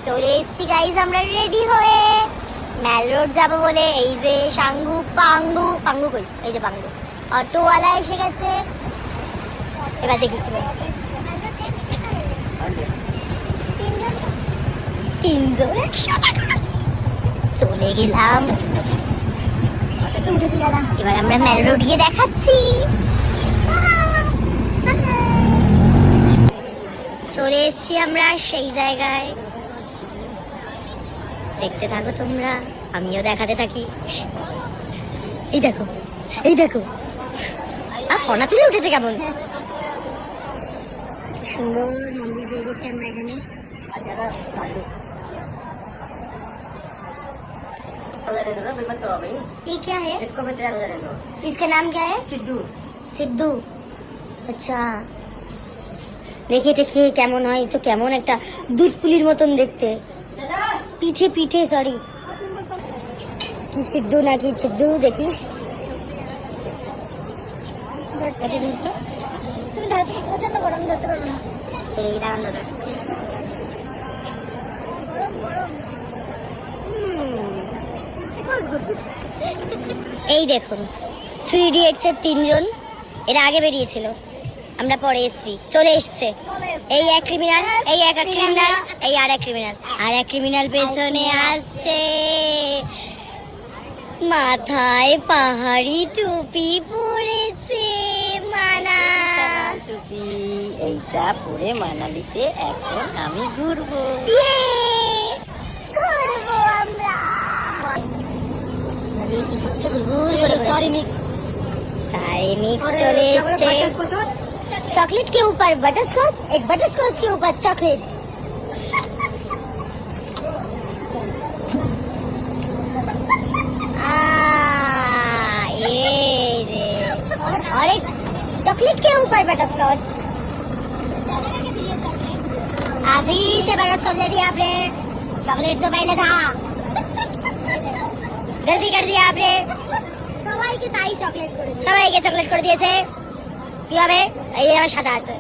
চলে এসেছি গাইজ আমরা রেডি হয়ে ম্যাল রোড যাবো বলে। এই যে সাঙ্গু পাঙ্গু পাঙ্গু কই, এই যে পাঙ্গু অটোওয়ালা এসে গেছে। এবার দেখি তিনজন চলে গেলাম। এবার আমরা ম্যাল রোড গিয়ে দেখাচ্ছি। চলে এসেছি আমরা সেই জায়গায়, দেখতে থাকো তোমরা, আমিও দেখাতে থাকি। এই দেখো এই দেখো, আর ফোনা তুলে উঠেছে কেমন সুন্দর মন্দির পেয়ে গেছি আমরা এখানে। ये क्या है? इसको मैं 13,000 दे दो। इसका नाम क्या है? सिद्धू। सिद्धू, अच्छा। দেখি এটা খেয়ে কেমন হয়। তো কেমন একটা দুধ পুলির মতন দেখতে, পিঠে পিঠে, সরি কি সিদ্ধু নাকি সিদ্ধু, দেখি। তুমি ধরো, তুমি প্রচন্ড গরম, ধরতে পারবো না। এই দাঁড়ান দাদা, এই দেখুন 3 ইডিয়টস এর 3 জন, এরা আগে বেরিয়েছিল, আমরা পরে এসেছি। চলে এসছে এই এক ক্রিমিনাল, এই এক ক্রিমিনাল, এই আর এক ক্রিমিনাল, আর এক ক্রিমিনাল পেছনে আসছে, মাথায় পাহাড়ি টুপি পরেছে। মানা টুপি এইটা পরে মানালিতে এখন আমি ঘুরবো। ঘুরবো আমরা। सारी मिक्स चले एसছে। चॉकलेट के ऊपर बटर स्कॉच, एक बटर स्कॉच के ऊपर चॉकलेट। और एक चॉकलेट के ऊपर बटर स्कॉच। अभी से बटर स्कॉच दे दिया आपने, चॉकलेट तो पहले था, गलती कर दिया आपने। সবাইকে তাই চকলেট করে দিয়েছে। সবাইকে চকলেট করে দিয়েছে। কি হবে? এই আমার সাদা আছে।